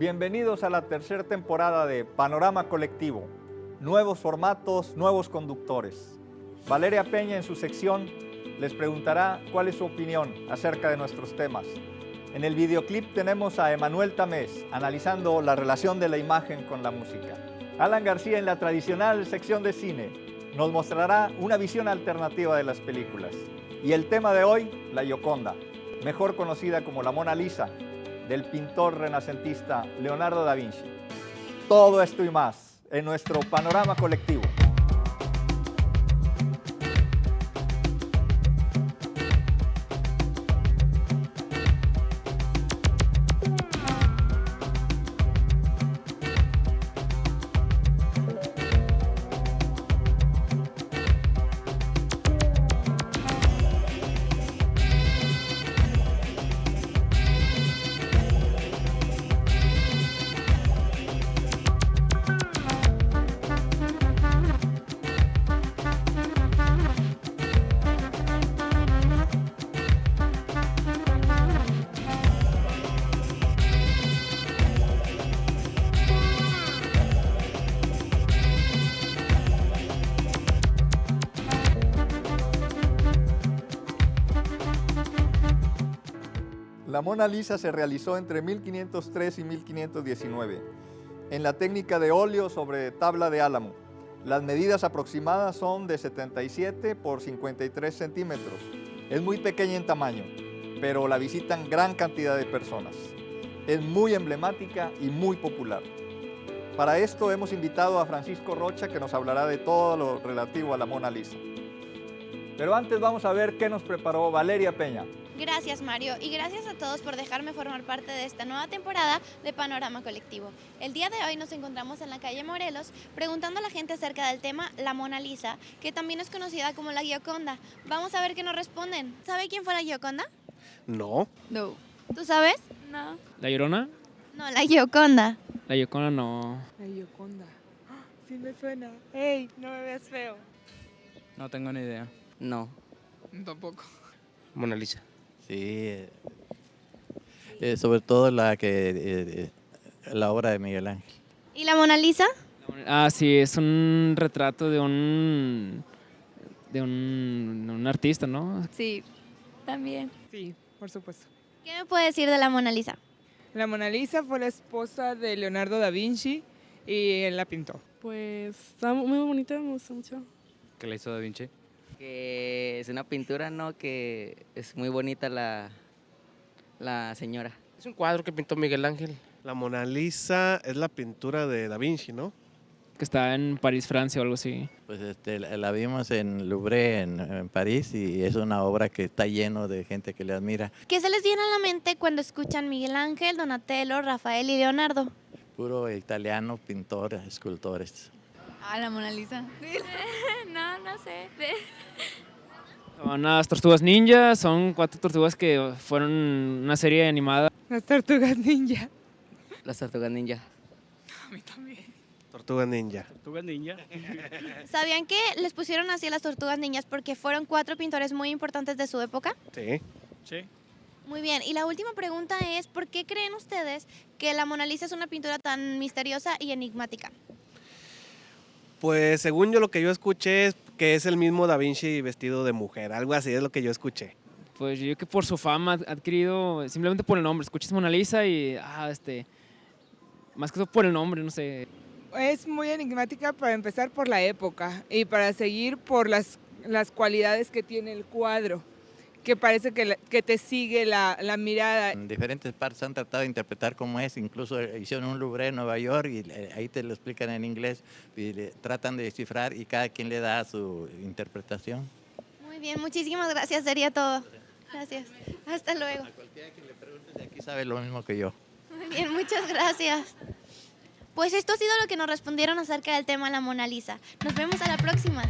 Bienvenidos a la tercera temporada de Panorama Colectivo. Nuevos formatos, nuevos conductores. Valeria Peña en su sección les preguntará cuál es su opinión acerca de nuestros temas. En el videoclip tenemos a Emanuel Tamés analizando la relación de la imagen con la música. Alan García en la tradicional sección de cine nos mostrará una visión alternativa de las películas. Y el tema de hoy, la Gioconda, mejor conocida como la Mona Lisa, del pintor renacentista Leonardo da Vinci. Todo esto y más en nuestro Panorama Colectivo. La Mona Lisa se realizó entre 1503 y 1519 en la técnica de óleo sobre tabla de álamo. Las medidas aproximadas son de 77 por 53 centímetros. Es muy pequeña en tamaño, pero la visitan gran cantidad de personas. Es muy emblemática y muy popular. Para esto hemos invitado a Francisco Rocha, que nos hablará de todo lo relativo a la Mona Lisa. Pero antes vamos a ver qué nos preparó Valeria Peña. Gracias, Mario, y gracias a todos por dejarme formar parte de esta nueva temporada de Panorama Colectivo. El día de hoy nos encontramos en la calle Morelos preguntando a la gente acerca del tema La Mona Lisa, que también es conocida como la Gioconda. Vamos a ver qué nos responden. ¿Sabe quién fue la Gioconda? No. No. ¿Tú sabes? No. ¿La Llorona? No, la Gioconda. La Gioconda no. La Gioconda. Sí me suena. ¡Ey, no me veas feo! No tengo ni idea. No. Tampoco. Mona Lisa. Sí, sobre todo la obra de Miguel Ángel. ¿Y la Mona Lisa? Ah, sí, es un retrato de un artista, ¿no? Sí, también. Sí, por supuesto. ¿Qué me puede decir de la Mona Lisa? La Mona Lisa fue la esposa de Leonardo da Vinci y él la pintó. Pues está muy bonita, me gusta mucho. ¿Qué la hizo Da Vinci? Que es una pintura, ¿no? Que es muy bonita la señora. Es un cuadro que pintó Miguel Ángel. La Mona Lisa es la pintura de Da Vinci, ¿no? Que está en París, Francia o algo así. Pues la vimos en Louvre, en París, y es una obra que está lleno de gente que le admira. ¿Qué se les viene a la mente cuando escuchan Miguel Ángel, Donatello, Rafael y Leonardo? Puro italiano, pintor, escultores. Ah, la Mona Lisa. No sé. Son las Tortugas Ninja, son 4 tortugas que fueron una serie animada. Las tortugas ninja. Las tortugas ninja. A mí también. Tortuga Ninja. ¿Tortugas Ninja? ¿Sabían que les pusieron así a las tortugas niñas porque fueron 4 pintores muy importantes de su época? Sí. Sí. Muy bien, y la última pregunta es, ¿por qué creen ustedes que la Mona Lisa es una pintura tan misteriosa y enigmática? Pues según yo lo que yo escuché es que es el mismo Da Vinci vestido de mujer. Algo así es lo que yo escuché. Pues yo creo que por su fama ha adquirido, simplemente por el nombre. Escuchas Mona Lisa y, más que todo por el nombre, no sé. Es muy enigmática para empezar por la época y para seguir por las cualidades que tiene el cuadro, que parece que te sigue la mirada. En diferentes partes han tratado de interpretar cómo es, incluso hicieron un Louvre en Nueva York y ahí te lo explican en inglés y tratan de descifrar y cada quien le da su interpretación. Muy bien, muchísimas gracias, sería todo. Gracias, hasta luego. A cualquiera que le preguntes de aquí sabe lo mismo que yo. Muy bien, muchas gracias. Pues esto ha sido lo que nos respondieron acerca del tema La Mona Lisa. Nos vemos a la próxima.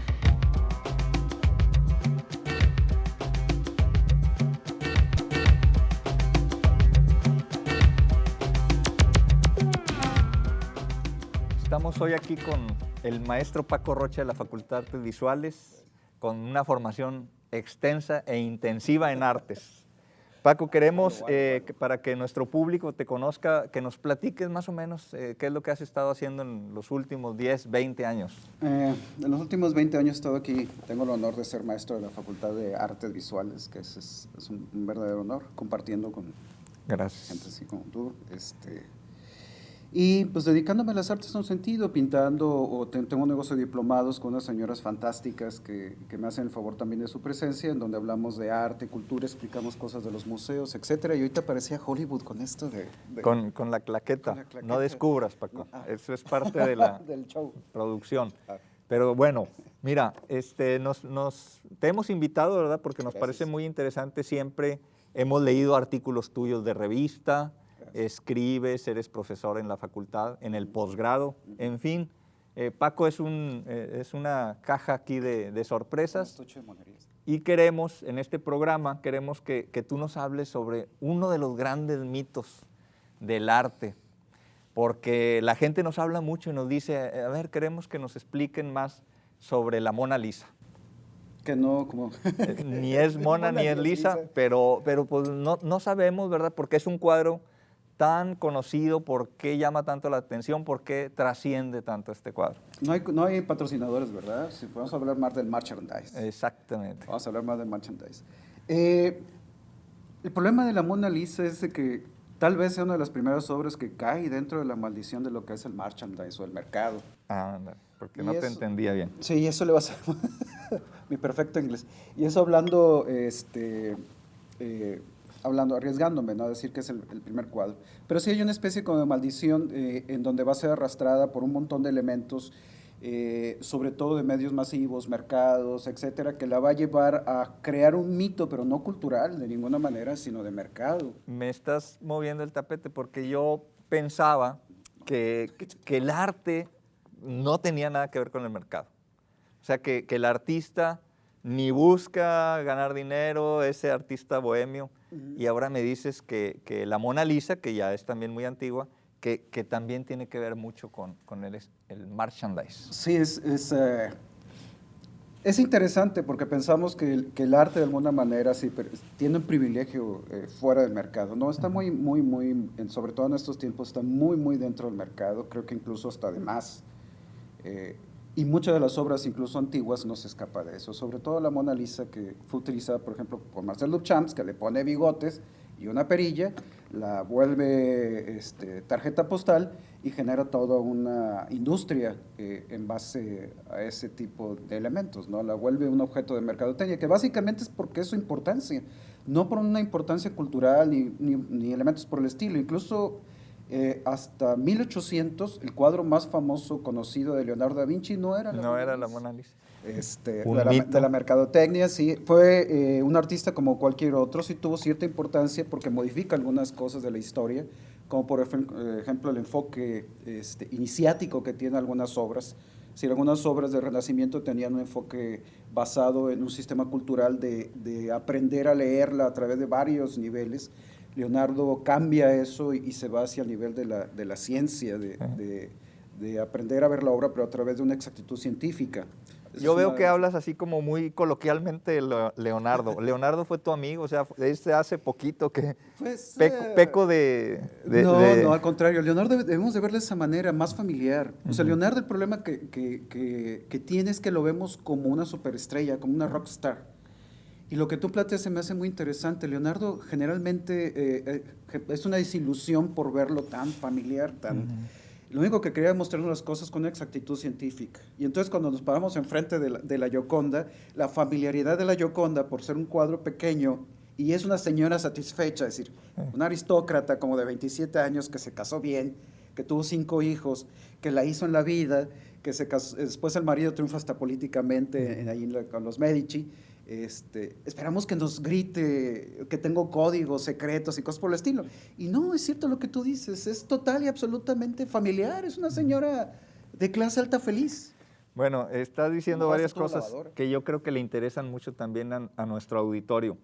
Estamos hoy aquí con el maestro Paco Rocha de la Facultad de Artes Visuales, con una formación extensa e intensiva en artes. Paco, queremos, para que nuestro público te conozca, que nos platiques más o menos qué es lo que has estado haciendo en los últimos 10, 20 años. En los últimos 20 años he estado aquí, tengo el honor de ser maestro de la Facultad de Artes Visuales, que es un verdadero honor, compartiendo con gente así como tú. Y pues dedicándome a las artes en un sentido, pintando, tengo un negocio de diplomados con unas señoras fantásticas que me hacen el favor también de su presencia, en donde hablamos de arte, cultura, explicamos cosas de los museos, etcétera. Y ahorita parecía Hollywood con esto Con la claqueta. No descubras, Paco. Eso es parte de la del show. Producción. Pero bueno, mira, te hemos invitado, ¿verdad? Porque nos parece muy interesante siempre. Hemos leído artículos tuyos de revista. Escribes, eres profesor en la facultad, en el posgrado, en fin. Paco es una caja aquí de sorpresas y queremos, en este programa, queremos que tú nos hables sobre uno de los grandes mitos del arte, porque la gente nos habla mucho y nos dice, a ver, queremos que nos expliquen más sobre la Mona Lisa. Que no, como... Ni es Mona ni es Lisa, pero pues no sabemos, ¿verdad? Porque es un cuadro tan conocido, por qué llama tanto la atención, por qué trasciende tanto este cuadro. No hay patrocinadores, ¿verdad? Si podemos hablar más del merchandise. Exactamente. Vamos a hablar más del merchandise. El problema de la Mona Lisa es de que tal vez sea una de las primeras obras que cae dentro de la maldición de lo que es el merchandise o el mercado. Porque no te entendía bien. Sí, eso le va a ser mi perfecto inglés. Y eso hablando, arriesgándome, ¿no? A decir que es el primer cuadro. Pero sí hay una especie como de maldición en donde va a ser arrastrada por un montón de elementos, sobre todo de medios masivos, mercados, etcétera, que la va a llevar a crear un mito, pero no cultural de ninguna manera, sino de mercado. Me estás moviendo el tapete porque yo pensaba que el arte no tenía nada que ver con el mercado. O sea, que el artista ni busca ganar dinero, ese artista bohemio. Y ahora me dices que la Mona Lisa, que ya es también muy antigua, que también tiene que ver mucho con el merchandise. Sí, es interesante porque pensamos que el arte de alguna manera sí, tiene un privilegio fuera del mercado. No, está muy, sobre todo en estos tiempos, está muy, muy dentro del mercado, creo que incluso hasta de más. Y muchas de las obras, incluso antiguas, no se escapa de eso. Sobre todo la Mona Lisa, que fue utilizada, por ejemplo, por Marcel Duchamp, que le pone bigotes y una perilla, la vuelve tarjeta postal y genera toda una industria en base a ese tipo de elementos, ¿no? La vuelve un objeto de mercadotecnia, que básicamente es porque es su importancia, no por una importancia cultural ni elementos por el estilo. Incluso hasta 1800, el cuadro más famoso conocido de Leonardo da Vinci no era la Mona Lisa. De la mercadotecnia, sí, fue un artista como cualquier otro, sí tuvo cierta importancia porque modifica algunas cosas de la historia, como por ejemplo el enfoque iniciático que tiene algunas obras. Si algunas obras de Renacimiento tenían un enfoque basado en un sistema cultural de aprender a leerla a través de varios niveles, Leonardo cambia eso y se va hacia el nivel de la ciencia, de aprender a ver la obra, pero a través de una exactitud científica. Yo veo que hablas así como muy coloquialmente de Leonardo. ¿Leonardo fue tu amigo? O sea, hace poquito que peco de... No, al contrario. Leonardo debemos de verlo de esa manera, más familiar. O sea, Leonardo, el problema que tiene es que lo vemos como una superestrella, como una rockstar. Y lo que tú planteas se me hace muy interesante. Leonardo generalmente es una desilusión por verlo tan familiar, Lo único que quería mostrarnos las cosas con una exactitud científica. Y entonces cuando nos paramos enfrente de la Gioconda, la familiaridad de la Gioconda por ser un cuadro pequeño, y es una señora satisfecha, es decir, una aristócrata como de 27 años que se casó bien, que tuvo 5 hijos, que la hizo en la vida, que se casó, después el marido triunfa hasta políticamente con los Medici. Esperamos que nos grite que tengo códigos secretos y cosas por el estilo. Y no, es cierto lo que tú dices, es total y absolutamente familiar, es una señora de clase alta feliz. Bueno, estás diciendo varias cosas que yo creo que le interesan mucho también a nuestro auditorio.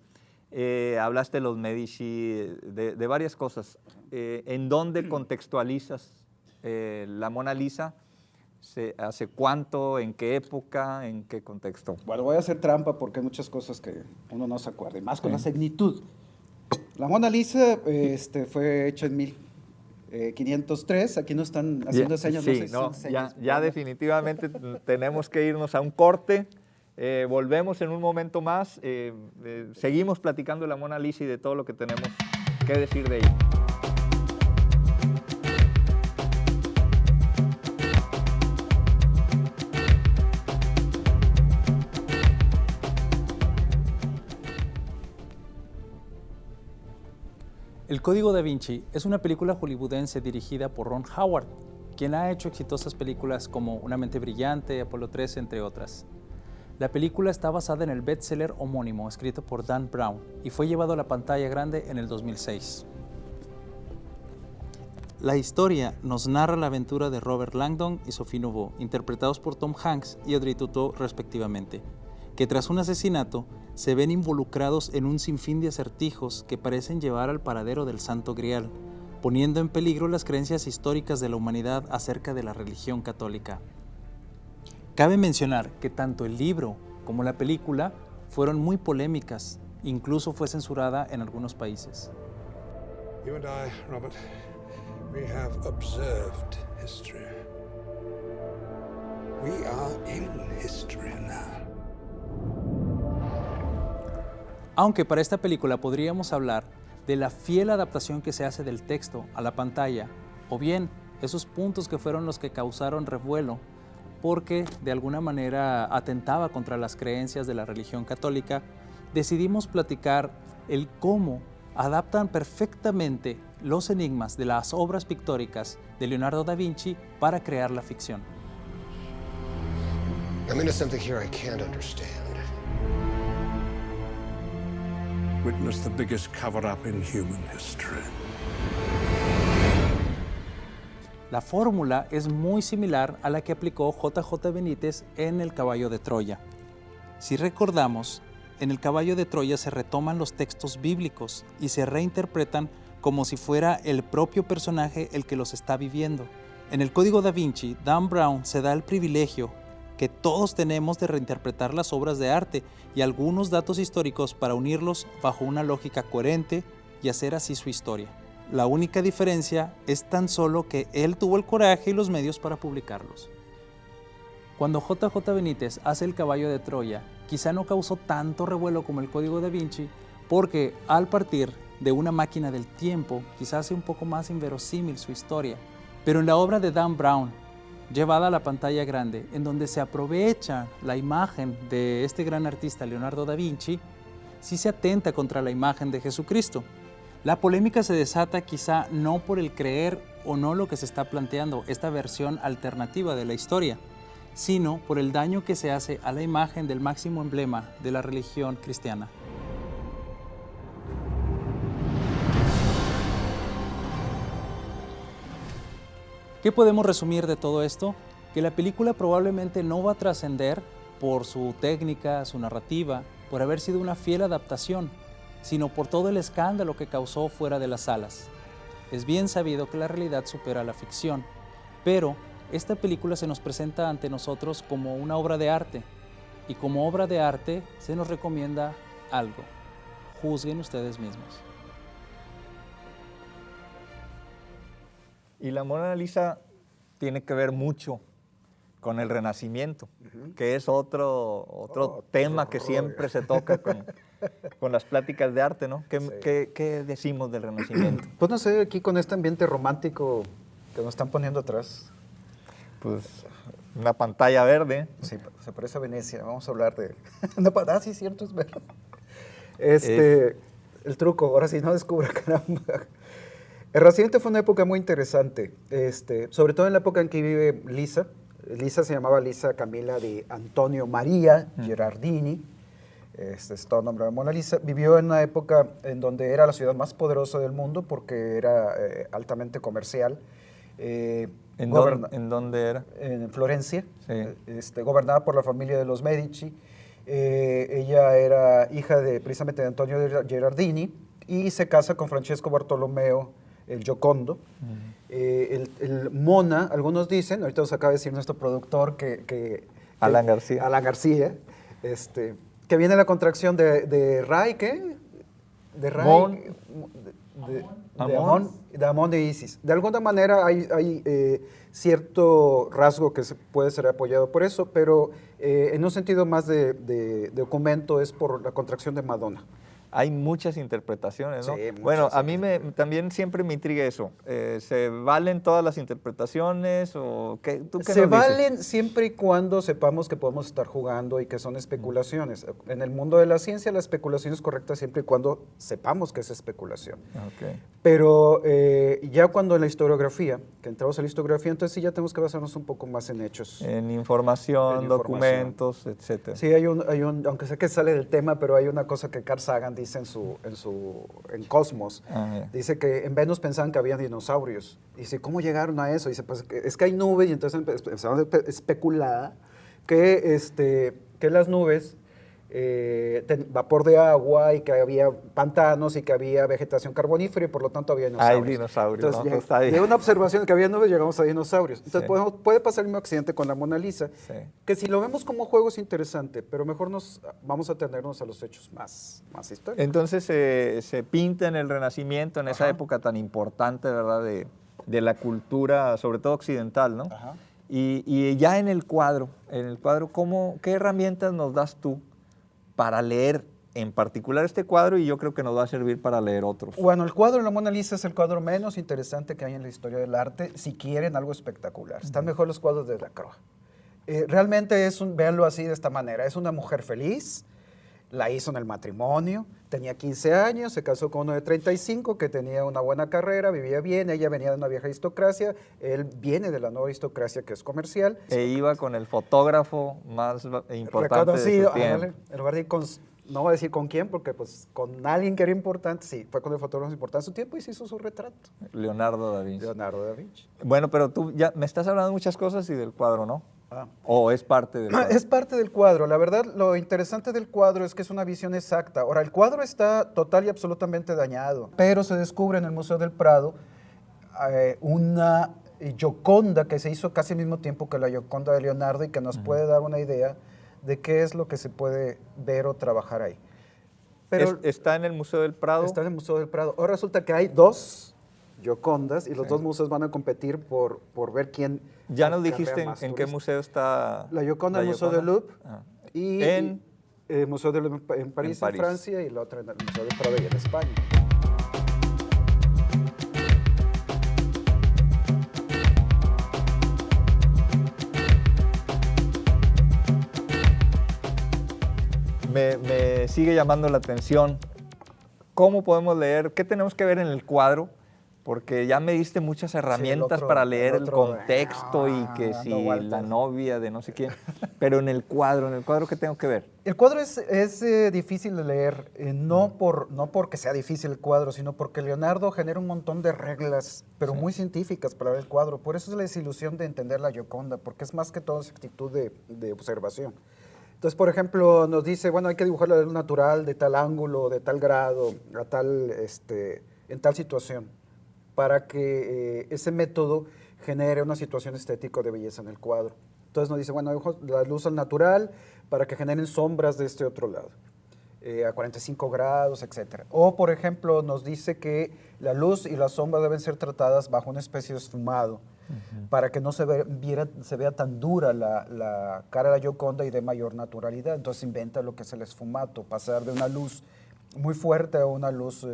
Hablaste de los Medici, de varias cosas. ¿En dónde contextualizas la Mona Lisa? ¿Hace cuánto? ¿En qué época? ¿En qué contexto? Bueno, voy a hacer trampa porque hay muchas cosas que uno no se acuerda, más con la exactitud. La Mona Lisa fue hecha en 1503. Aquí nos están haciendo señas. Sí, no sé si no, son señas, ya definitivamente tenemos que irnos a un corte. Volvemos en un momento más. Seguimos platicando de la Mona Lisa y de todo lo que tenemos que decir de ella. El Código da Vinci es una película hollywoodense dirigida por Ron Howard, quien ha hecho exitosas películas como Una mente brillante, Apolo 13, entre otras. La película está basada en el bestseller homónimo escrito por Dan Brown y fue llevado a la pantalla grande en el 2006. La historia nos narra la aventura de Robert Langdon y Sophie Nouveau, interpretados por Tom Hanks y Audrey Tautou respectivamente, que tras un asesinato se ven involucrados en un sinfín de acertijos que parecen llevar al paradero del Santo Grial, poniendo en peligro las creencias históricas de la humanidad acerca de la religión católica. Cabe mencionar que tanto el libro como la película fueron muy polémicas, incluso fue censurada en algunos países. You and I, Robert, we have observed history. We are in history now. Aunque para esta película podríamos hablar de la fiel adaptación que se hace del texto a la pantalla, o bien esos puntos que fueron los que causaron revuelo porque de alguna manera atentaba contra las creencias de la religión católica, decidimos platicar el cómo adaptan perfectamente los enigmas de las obras pictóricas de Leonardo da Vinci para crear la ficción. I'm into something here I can't understand. Witness the biggest cover-up in human history. La fórmula es muy similar a la que aplicó J.J. Benítez en El caballo de Troya. Si recordamos, en El caballo de Troya se retoman los textos bíblicos y se reinterpretan como si fuera el propio personaje el que los está viviendo. En el Código da Vinci, Dan Brown se da el privilegio que todos tenemos de reinterpretar las obras de arte y algunos datos históricos para unirlos bajo una lógica coherente y hacer así su historia. La única diferencia es tan solo que él tuvo el coraje y los medios para publicarlos. Cuando J.J. Benítez hace El caballo de Troya, quizá no causó tanto revuelo como el Código da Vinci, porque al partir de una máquina del tiempo, quizá hace un poco más inverosímil su historia. Pero en la obra de Dan Brown, llevada a la pantalla grande, en donde se aprovecha la imagen de este gran artista Leonardo da Vinci, sí se atenta contra la imagen de Jesucristo. La polémica se desata quizá no por el creer o no lo que se está planteando, esta versión alternativa de la historia, sino por el daño que se hace a la imagen del máximo emblema de la religión cristiana. ¿Qué podemos resumir de todo esto? Que la película probablemente no va a trascender por su técnica, su narrativa, por haber sido una fiel adaptación, sino por todo el escándalo que causó fuera de las salas. Es bien sabido que la realidad supera la ficción, pero esta película se nos presenta ante nosotros como una obra de arte, y como obra de arte se nos recomienda algo. Juzguen ustedes mismos. Y la Mona Lisa tiene que ver mucho con el Renacimiento, que es otro tema que siempre se toca con las pláticas de arte, ¿no? ¿Qué decimos del Renacimiento? Pues no sé, aquí con este ambiente romántico que nos están poniendo atrás. Pues una pantalla verde. Sí, se parece a Venecia, vamos a hablar de él. Sí, cierto, es verdad. El truco, ahora sí, no descubra, caramba. El Renacimiento fue una época muy interesante, sobre todo en la época en que vive Lisa. Lisa se llamaba Lisa Camilla de Antonio María Gerardini, es todo nombre de Mona Lisa. Vivió en una época en donde era la ciudad más poderosa del mundo porque era altamente comercial. ¿En dónde era? En Florencia, sí. Gobernada por la familia de los Medici. Ella era hija precisamente de Antonio Gerardini y se casa con Francesco Bartolomeo el Giocondo. El Mona, algunos dicen, ahorita nos acaba de decir nuestro productor Alan García. Alan García, que viene la contracción de Rai, ¿qué? de Ra, Mon, de Amón de Isis. De alguna manera hay cierto rasgo que puede ser apoyado por eso, pero en un sentido más de documento es por la contracción de Madonna. Hay muchas interpretaciones, ¿no? Sí, muchas, bueno, a sí. mí también siempre me intriga eso. ¿Se valen todas las interpretaciones o qué? ¿Tú qué Se nos dices? valen siempre y cuando sepamos que podemos estar jugando y que son especulaciones. En el mundo de la ciencia la especulación es correcta siempre y cuando sepamos que es especulación. Okay. Pero ya cuando en la historiografía, que entramos a la historiografía, entonces sí ya tenemos que basarnos un poco más en hechos. En información, documentos, etcétera. Sí, hay un, aunque sé que sale del tema, pero hay una cosa que Carl Sagan dice en Cosmos. Dice que en Venus pensaban que había dinosaurios. Y dice, ¿cómo llegaron a eso? Dice, pues es que hay nubes, y entonces empezaron a especular que las nubes, vapor de agua, y que había pantanos, y que había vegetación carbonífera, y por lo tanto había dinosaurios. Hay dinosaurios, entonces, ¿no? Está ahí. de una observación de que había nubes, llegamos a dinosaurios. Entonces Sí. puede pasar el mismo accidente con la Mona Lisa, Sí. que si lo vemos como juego es interesante, pero mejor vamos a atenernos a los hechos más históricos. Entonces se pinta en el Renacimiento, en esa Ajá. época tan importante, ¿verdad? De la cultura, sobre todo occidental, ¿no? Ajá. Y ya en el cuadro, ¿qué herramientas nos das tú para leer en particular este cuadro? Y yo creo que nos va a servir para leer otros. Bueno, el cuadro de la Mona Lisa es el cuadro menos interesante que hay en la historia del arte, si quieren algo espectacular. Están mejor los cuadros de Delacroix. Realmente véanlo así, de esta manera, es una mujer feliz, la hizo en el matrimonio, tenía 15 años, se casó con uno de 35 que tenía una buena carrera, vivía bien, ella venía de una vieja aristocracia, él viene de la nueva aristocracia que es comercial. E iba con el fotógrafo más importante Reconocido, de su tiempo. en lugar de ir no voy a decir con quién, porque pues con alguien que era importante, sí, fue con el fotógrafo importante de su tiempo y se hizo su retrato. Leonardo da Vinci. Leonardo da Vinci. Bueno, pero tú ya me estás hablando de muchas cosas y del cuadro, ¿no? Ah. ¿O es parte del cuadro? Es parte del cuadro. La verdad, lo interesante del cuadro es que es una visión exacta. Ahora, el cuadro está total y absolutamente dañado, pero se descubre en el Museo del Prado una Gioconda que se hizo casi al mismo tiempo que la Gioconda de Leonardo y que nos puede dar una idea de qué es lo que se puede ver o trabajar ahí. Pero ¿Está en el Museo del Prado? Está en el Museo del Prado. Ahora resulta que hay dos Giocondas y los dos museos van a competir por ver quién. Ya nos acarrea dijiste más en qué turistas. museo está. La Gioconda en el Museo Gioconda? del Louvre y En el Museo del Louvre en París, en Francia, y la otra en el Museo del Prado y en España. Me sigue llamando la atención. ¿Cómo podemos leer? ¿Qué tenemos que ver en el cuadro? Porque ya me diste muchas herramientas para leer el contexto y que si la novia de no sé quién. Pero en el cuadro, ¿qué tengo que ver? El cuadro es difícil de leer, no porque sea difícil el cuadro, sino porque Leonardo genera un montón de reglas, pero muy científicas para ver el cuadro. Por eso es la desilusión de entender la Gioconda, porque es más que todo esa actitud de observación. Entonces, por ejemplo, nos dice, bueno, hay que dibujar la luz natural de tal ángulo, de tal grado, en tal situación, para que ese método genere una situación estética de belleza en el cuadro. Entonces nos dice, bueno, la luz al natural para que generen sombras de este otro lado, a 45 grados, etc. O, por ejemplo, nos dice que la luz y la sombra deben ser tratadas bajo una especie de esfumado, para que no se vea tan dura la cara de la Gioconda y de mayor naturalidad. Entonces inventa lo que es el esfumato, pasar de una luz muy fuerte a una luz,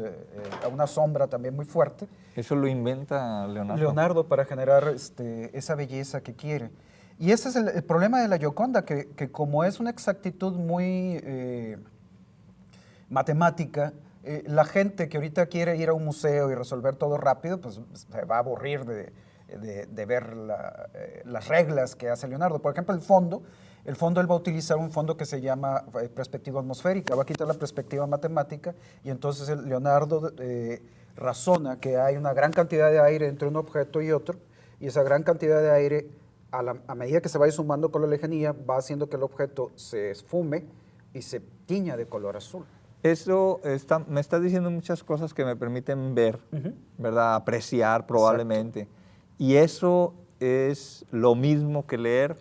a una sombra también muy fuerte. Eso lo inventa Leonardo. Leonardo para generar esa belleza que quiere. Y ese es el problema de la Gioconda, que como es una exactitud muy matemática, la gente que ahorita quiere ir a un museo y resolver todo rápido, pues se va a aburrir de ver las reglas que hace Leonardo. Por ejemplo, el fondo él va a utilizar un fondo que se llama perspectiva atmosférica, va a quitar la perspectiva matemática y entonces Leonardo razona que hay una gran cantidad de aire entre un objeto y otro, y esa gran cantidad de aire, a medida que se va sumando con la lejanía, va haciendo que el objeto se esfume y se tiña de color azul. Eso me estás diciendo muchas cosas que me permiten ver, ¿verdad? Apreciar probablemente. Exacto. Y eso es lo mismo que leer.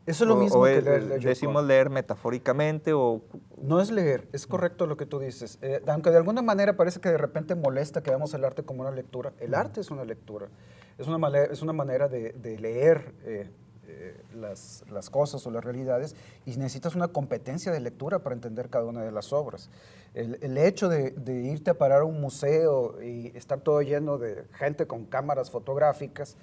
Eso es lo mismo que leer la decimos Gioconda. leer metafóricamente o... No es leer, es correcto lo que tú dices. Aunque de alguna manera parece que de repente molesta que veamos el arte como una lectura, el arte es una lectura. Es una manera de leer las cosas o las realidades, y necesitas una competencia de lectura para entender cada una de las obras. El hecho de irte a parar a un museo y estar todo lleno de gente con cámaras fotográficas,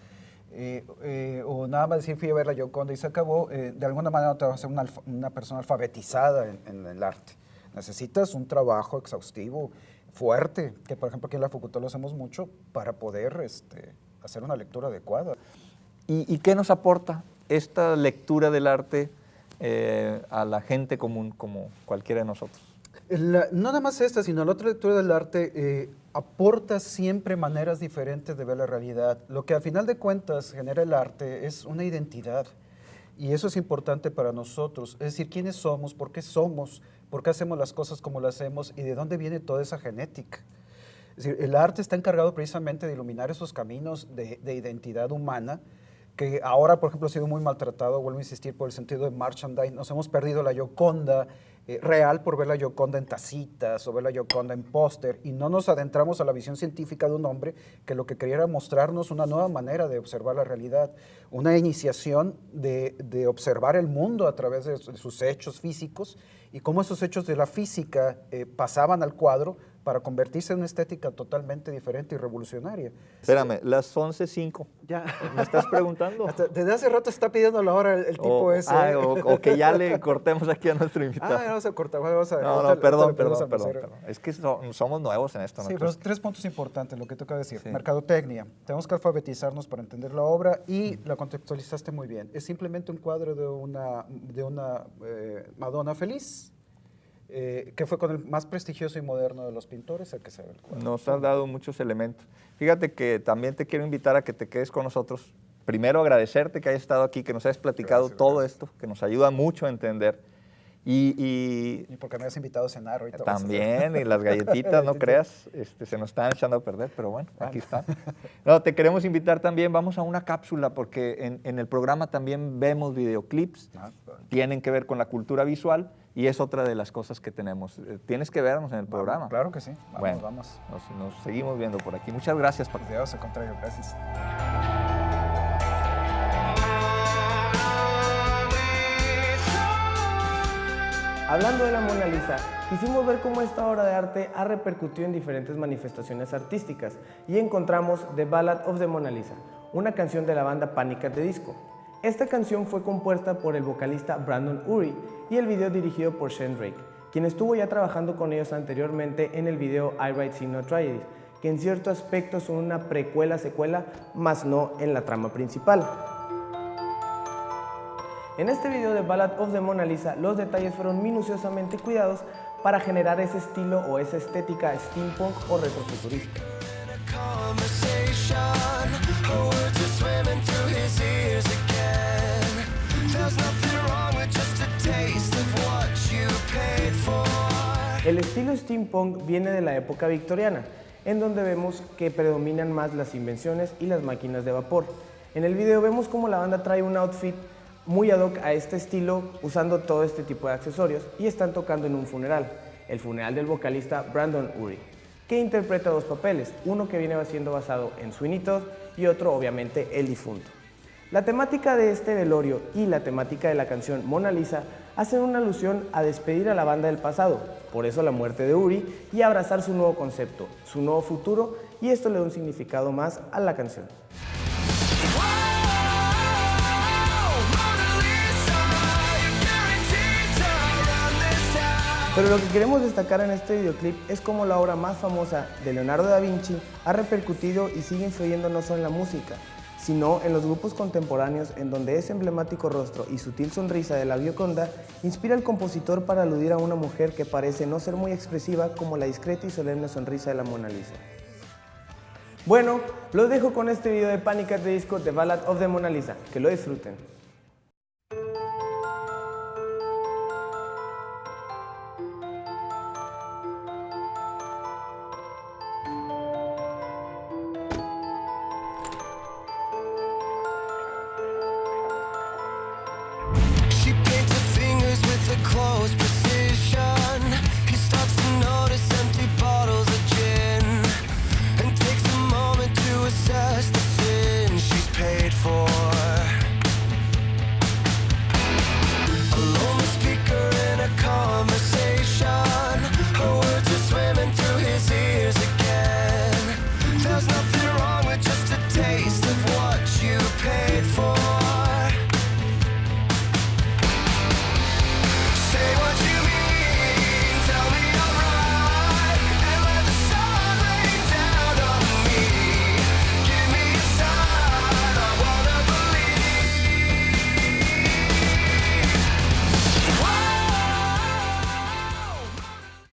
o nada más decir fui a ver la Gioconda y se acabó, de alguna manera no te vas a ser una persona alfabetizada en el arte. Necesitas un trabajo exhaustivo, fuerte, que por ejemplo aquí en la facultad lo hacemos mucho para poder hacer una lectura adecuada. ¿Y qué nos aporta esta lectura del arte a la gente común como cualquiera de nosotros? No nada más esta, sino la otra lectura del arte aporta siempre maneras diferentes de ver la realidad. Lo que a final de cuentas genera el arte es una identidad, y eso es importante para nosotros. Es decir, quiénes somos, por qué hacemos las cosas como las hacemos y de dónde viene toda esa genética. Es decir, el arte está encargado precisamente de iluminar esos caminos de identidad humana, que ahora, por ejemplo, ha sido muy maltratado, vuelvo a insistir, por el sentido de merchandise. Nos hemos perdido la Gioconda real por ver la Gioconda en tacitas o ver la Gioconda en póster, y no nos adentramos a la visión científica de un hombre que lo que quería era mostrarnos una nueva manera de observar la realidad, una iniciación de observar el mundo a través de sus hechos físicos, y cómo esos hechos de la física pasaban al cuadro para convertirse en una estética totalmente diferente y revolucionaria. Espérame, las 11:05. Ya. ¿Me estás preguntando? Desde hace rato está pidiendo la hora el tipo ese. O que ya le cortemos aquí a nuestro invitado. Vamos a cortar. Vamos a, No, perdón. Es que somos nuevos en esto. Sí, pero 3 puntos importantes, lo que toca decir. Sí. Mercadotecnia. Tenemos que alfabetizarnos para entender la obra, y la contextualizaste muy bien. Es simplemente un cuadro de una Madonna feliz, que fue con el más prestigioso y moderno de los pintores, el que se ve el cuadro. Nos has dado muchos elementos. Fíjate que también te quiero invitar a que te quedes con nosotros. Primero, agradecerte que hayas estado aquí, que nos hayas platicado todo esto, que nos ayuda mucho a entender. Y porque me has invitado a cenar ahorita. También, y las galletitas, no creas, se nos están echando a perder, pero bueno, aquí están. No, te queremos invitar también, vamos a una cápsula, porque en el programa también vemos videoclips, tienen que ver con la cultura visual, y es otra de las cosas que tenemos. Tienes que vernos en el programa. Claro que sí, vamos. Nos seguimos viendo por aquí. Muchas gracias, Paco. Dios, al contrario, gracias. Hablando de la Mona Lisa, quisimos ver cómo esta obra de arte ha repercutido en diferentes manifestaciones artísticas, y encontramos The Ballad of the Mona Lisa, una canción de la banda Panic! At the Disco. Esta canción fue compuesta por el vocalista Brandon Urie y el video dirigido por Shane Drake, quien estuvo ya trabajando con ellos anteriormente en el video I Write Sing No Tragedies, que en cierto aspecto son una precuela-secuela, más no en la trama principal. En este video de Ballad of the Mona Lisa, los detalles fueron minuciosamente cuidados para generar ese estilo o esa estética steampunk o retrofuturista. El estilo steampunk viene de la época victoriana, en donde vemos que predominan más las invenciones y las máquinas de vapor. En el video vemos cómo la banda trae un outfit muy ad hoc a este estilo, usando todo este tipo de accesorios, y están tocando en un funeral, el funeral del vocalista Brandon Urie, que interpreta 2 papeles, uno que viene siendo basado en Sweeney Todd y otro obviamente el difunto. La temática de este velorio y la temática de la canción Mona Lisa hacen una alusión a despedir a la banda del pasado, por eso la muerte de Urie, y abrazar su nuevo concepto, su nuevo futuro, y esto le da un significado más a la canción. Pero lo que queremos destacar en este videoclip es cómo la obra más famosa de Leonardo da Vinci ha repercutido y sigue influyendo no solo en la música, sino en los grupos contemporáneos, en donde ese emblemático rostro y sutil sonrisa de la Gioconda inspira al compositor para aludir a una mujer que parece no ser muy expresiva, como la discreta y solemne sonrisa de la Mona Lisa. Bueno, los dejo con este video de Panic! At the Disco, The Ballad of the Mona Lisa. Que lo disfruten.